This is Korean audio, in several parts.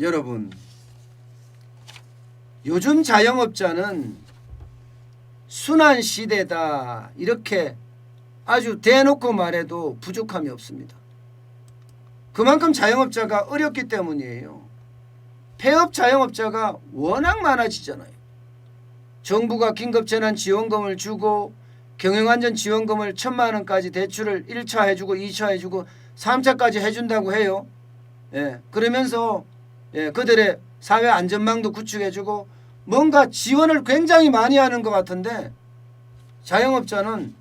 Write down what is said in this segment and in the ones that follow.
여러분, 요즘 자영업자는 순환 시대다 이렇게 아주 대놓고 말해도 부족함이 없습니다. 그만큼 자영업자가 어렵기 때문이에요. 폐업 자영업자가 워낙 많아지잖아요. 정부가 긴급재난지원금을 주고 경영안전지원금을 1,000만 원까지 대출을 1차 해주고 2차 해주고 3차까지 해준다고 해요. 그러면서 그들의 사회 안전망도 구축해주고 뭔가 지원을 굉장히 많이 하는 것 같은데 자영업자는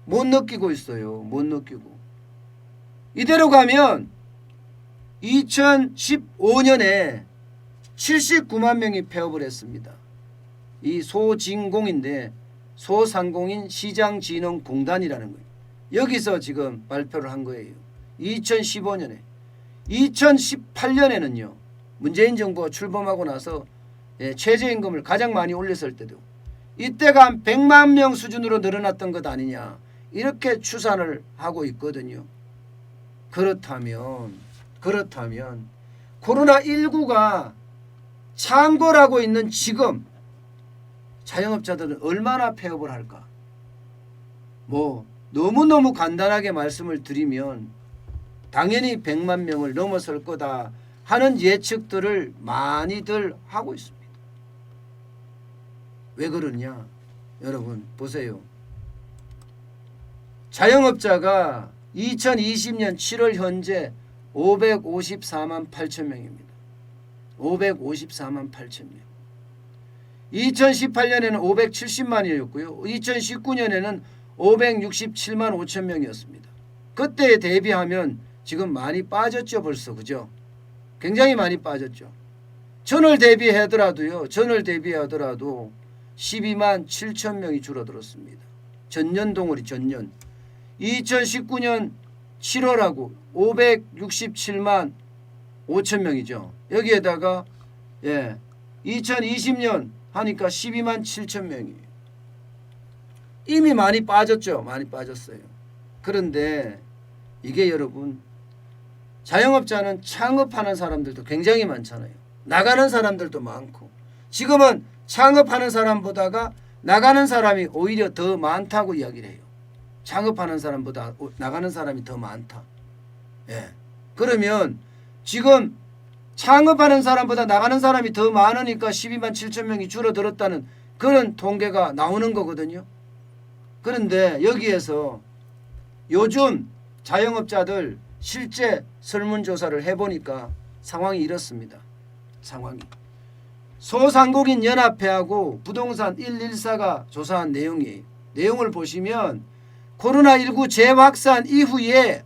못 느끼고 있어요. 못 느끼고. 이대로 가면 2015년에 79만 명이 폐업을 했습니다. 이 소진공인데 소상공인 시장진흥공단이라는 거예요. 여기서 지금 발표를 한 거예요. 2015년에. 2018년에는요. 문재인 정부가 출범하고 나서 최저임금을 가장 많이 올렸을 때도 이때가 한 100만 명 수준으로 늘어났던 것 아니냐 이렇게 추산을 하고 있거든요. 그렇다면 코로나19가 창궐하고 있는 지금 자영업자들은 얼마나 폐업을 할까? 너무너무 간단하게 말씀을 드리면 당연히 100만 명을 넘어설 거다 하는 예측들을 많이들 하고 있습니다. 왜 그러냐? 여러분 보세요. 자영업자가 2020년 7월 현재 554만 8천 명입니다. 554만 8천 명. 2018년에는 570만이었고요. 2019년에는 567만 5천 명이었습니다. 그때에 대비하면 지금 많이 빠졌죠 벌써. 그죠? 굉장히 많이 빠졌죠. 전월 대비하더라도 12만 7천 명이 줄어들었습니다. 전년 동월이 전년. 2019년 7월하고 567만 5천 명이죠. 여기에다가 2020년 하니까 12만 7천 명이에요. 이미 많이 빠졌죠. 많이 빠졌어요. 그런데 이게 여러분 자영업자는 창업하는 사람들도 굉장히 많잖아요. 나가는 사람들도 많고 지금은 창업하는 사람보다가 나가는 사람이 오히려 더 많다고 이야기를 해요. 창업하는 사람보다 나가는 사람이 더 많다. 그러면 지금 창업하는 사람보다 나가는 사람이 더 많으니까 12만 7천 명이 줄어들었다는 그런 통계가 나오는 거거든요. 그런데 여기에서 요즘 자영업자들 실제 설문조사를 해보니까 상황이 이렇습니다. 상황이. 소상공인 연합회하고 부동산 114가 조사한 내용이에요. 내용을 보시면 코로나19 재확산 이후에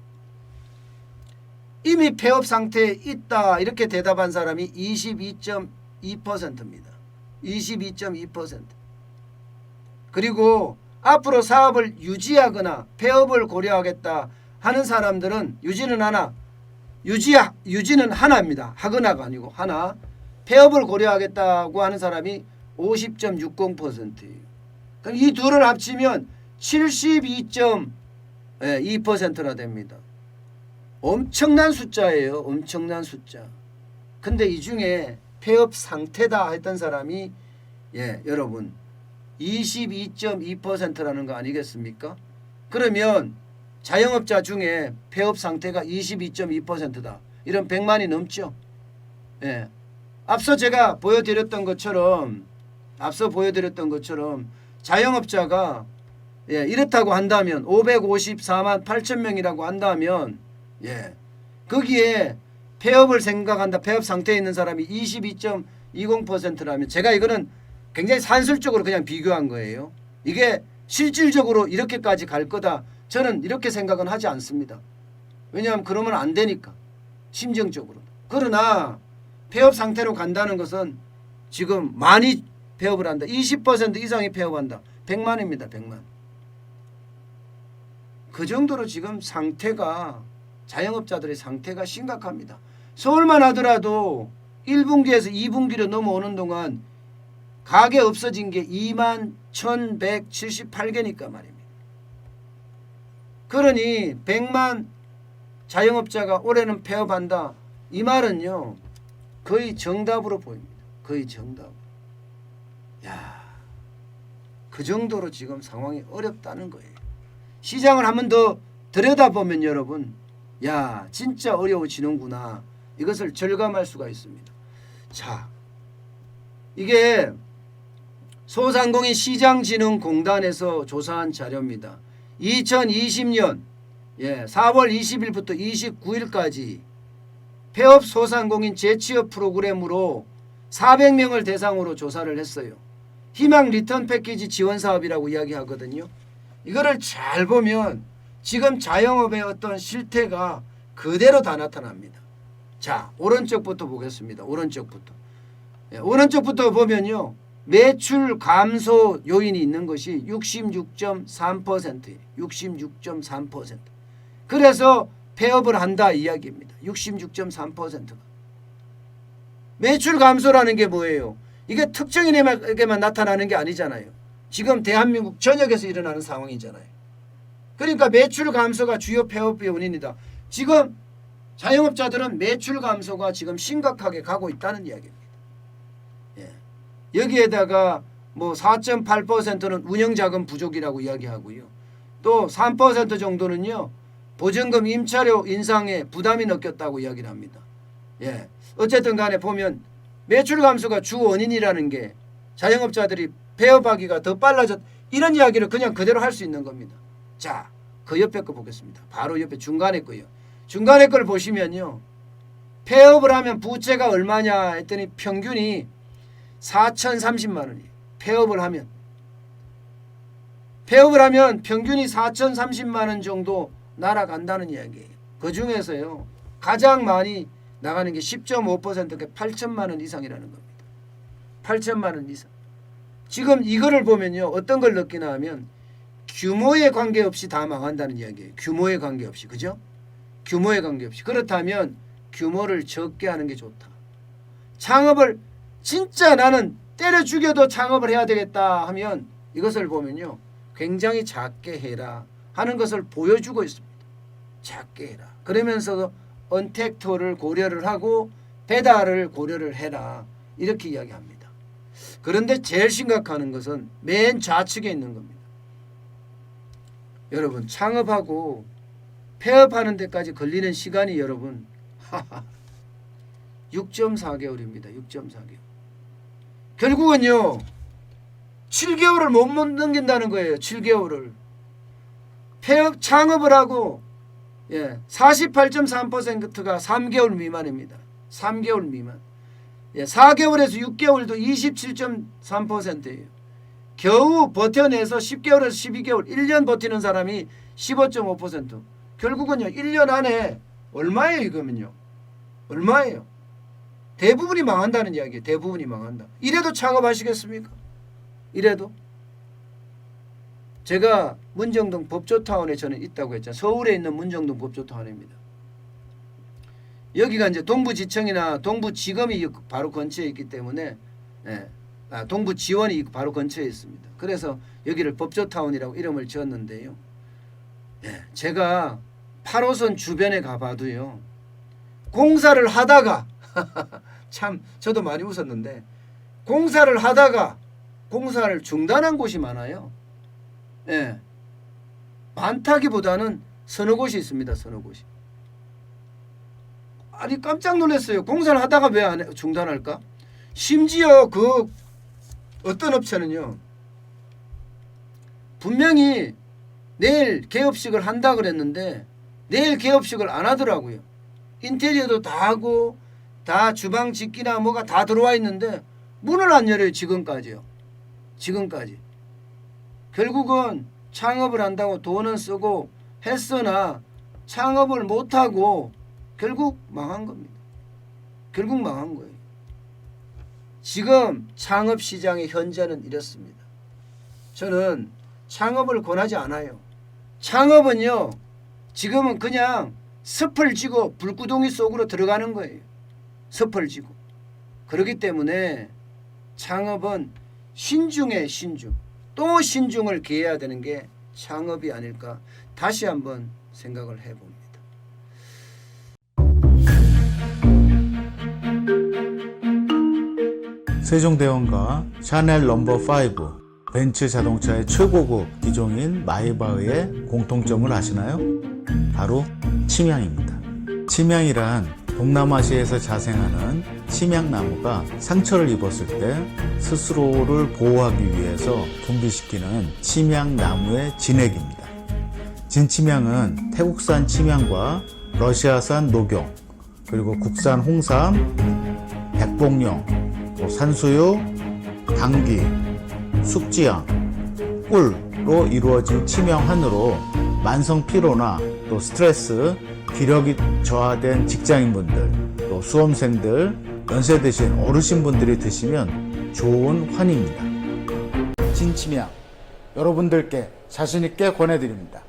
이미 폐업 상태에 있다 이렇게 대답한 사람이 22.2%입니다. 22.2%. 그리고 앞으로 사업을 유지하거나 폐업을 고려하겠다 하는 사람들은 유지는 하나입니다. 하거나가 아니고 하나. 폐업을 고려하겠다고 하는 사람이 50.60%예요. 그럼 이 둘을 합치면 72.2%나 됩니다. 엄청난 숫자예요. 엄청난 숫자. 근데 이 중에 폐업 상태다 했던 사람이 여러분 22.2%라는 거 아니겠습니까? 그러면 자영업자 중에 폐업 상태가 22.2%다. 이런 100만이 넘죠. 앞서 제가 보여드렸던 것처럼 자영업자가 이렇다고 한다면 554만 8천 명이라고 한다면 거기에 폐업을 생각한다. 폐업 상태에 있는 사람이 22.20%라면 제가 이거는 굉장히 산술적으로 그냥 비교한 거예요. 이게 실질적으로 이렇게까지 갈 거다. 저는 이렇게 생각은 하지 않습니다. 왜냐하면 그러면 안 되니까. 심정적으로. 그러나 폐업 상태로 간다는 것은 지금 많이 폐업을 한다. 20% 이상이 폐업한다. 100만입니다. 100만. 그 정도로 지금 자영업자들의 상태가 심각합니다. 서울만 하더라도 1분기에서 2분기로 넘어오는 동안 가게 없어진 게 2만 1178개니까 말입니다. 그러니 100만 자영업자가 올해는 폐업한다. 이 말은요. 거의 정답으로 보입니다. 거의 정답. 야, 그 정도로 지금 상황이 어렵다는 거예요. 시장을 한 번 더 들여다보면 여러분, 야, 진짜 어려워지는구나. 이것을 절감할 수가 있습니다. 자, 이게 소상공인 시장진흥공단에서 조사한 자료입니다. 2020년 4월 20일부터 29일까지 폐업 소상공인 재취업 프로그램으로 400명을 대상으로 조사를 했어요. 희망 리턴 패키지 지원 사업이라고 이야기하거든요. 이거를 잘 보면 지금 자영업의 어떤 실태가 그대로 다 나타납니다. 자, 오른쪽부터 보겠습니다. 오른쪽부터 보면요. 매출 감소 요인이 있는 것이 66.3%예요. 66.3%. 그래서 폐업을 한다 이야기입니다. 66.3%가. 매출 감소라는 게 뭐예요? 이게 특정인에게만 나타나는 게 아니잖아요. 지금 대한민국 전역에서 일어나는 상황이잖아요. 그러니까 매출 감소가 주요 폐업의 원인이다. 지금 자영업자들은 매출 감소가 지금 심각하게 가고 있다는 이야기입니다. 여기에다가 뭐 4.8%는 운영자금 부족이라고 이야기하고요. 또 3% 정도는요. 보증금 임차료 인상에 부담이 느꼈다고 이야기를 합니다. 어쨌든 간에 보면 매출 감소가 주 원인이라는 게 자영업자들이 폐업하기가 더 빨라졌 이런 이야기를 그냥 그대로 할 수 있는 겁니다. 자, 그 옆에 거 보겠습니다. 바로 옆에 중간에 거요. 중간에 걸 보시면요. 폐업을 하면 부채가 얼마냐 했더니 평균이 4,030만 원이에요. 폐업을 하면 평균이 4,030만 원 정도 날아간다는 이야기예요. 그 중에서요. 가장 많이 나가는 게 10.5%가 8천만 원 이상이라는 겁니다. 8천만 원 이상. 지금 이거를 보면요. 어떤 걸 느끼나 하면 규모에 관계없이 다 망한다는 이야기예요. 규모에 관계없이. 그죠? 규모에 관계없이. 그렇다면 규모를 적게 하는 게 좋다. 창업을 진짜 나는 때려 죽여도 창업을 해야 되겠다 하면 이것을 보면요. 굉장히 작게 해라 하는 것을 보여주고 있습니다. 작게 해라. 그러면서 언택트를 고려를 하고 배달을 고려를 해라. 이렇게 이야기합니다. 그런데 제일 심각한 것은 맨 좌측에 있는 겁니다. 여러분 창업하고 폐업하는 데까지 걸리는 시간이 여러분 6.4개월입니다. 6.4개월. 결국은요. 7개월을 못 넘긴다는 거예요. 7개월을. 폐업 창업을 하고 48.3%가 3개월 미만입니다. 3개월 미만. 4개월에서 6개월도 27.3%예요. 겨우 버텨내서 10개월에서 12개월 1년 버티는 사람이 15.5%. 결국은요. 1년 안에 얼마예요 이거면요. 얼마예요? 대부분이 망한다는 이야기예요. 대부분이 망한다. 이래도 창업하시겠습니까? 이래도? 제가 문정동 법조타운에 저는 있다고 했잖아요. 서울에 있는 문정동 법조타운입니다. 여기가 이제 동부지청이나 동부지검이 바로 근처에 있기 때문에 동부지원이 바로 근처에 있습니다. 그래서 여기를 법조타운이라고 이름을 지었는데요. 제가 8호선 주변에 가봐도요. 공사를 하다가 참 저도 많이 웃었는데 공사를 하다가 공사를 중단한 곳이 많아요. 많다기보다는 서너 곳이 있습니다. 서너 곳이. 아니 깜짝 놀랐어요. 공사를 하다가 왜 안 중단할까? 심지어 그 어떤 업체는요. 분명히 내일 개업식을 한다 그랬는데 내일 개업식을 안 하더라고요. 인테리어도 다 하고 다 주방 집기나 뭐가 다 들어와 있는데 문을 안 열어요. 지금까지요. 지금까지. 결국은 창업을 한다고 돈은 쓰고 했으나 창업을 못하고 결국 망한 겁니다. 결국 망한 거예요. 지금 창업시장의 현재는 이렇습니다. 저는 창업을 권하지 않아요. 창업은요. 지금은 그냥 습을 지고 불구덩이 속으로 들어가는 거예요. 습을 지고. 그렇기 때문에 창업은 신중에 신중. 또 신중을 기해야 되는 게 창업이 아닐까 다시 한번 생각을 해봅니다. 세종대왕과 샤넬 넘버 5, 벤츠 자동차의 최고급 기종인 마이바흐의 공통점을 아시나요? 바로 침향입니다. 침향이란 동남아시아에서 자생하는 침향나무가 상처를 입었을 때 스스로를 보호하기 위해서 분비시키는 침향나무의 진액입니다. 진침향은 태국산 침향과 러시아산 녹용, 그리고 국산 홍삼, 백봉령, 산수유, 당귀, 숙지향, 꿀로 이루어진 침향환으로 만성 피로나 또 스트레스, 기력이 저하된 직장인분들, 또 수험생들, 연세 드신 어르신분들이 드시면 좋은 환입니다. 진침향 여러분들께 자신있게 권해드립니다.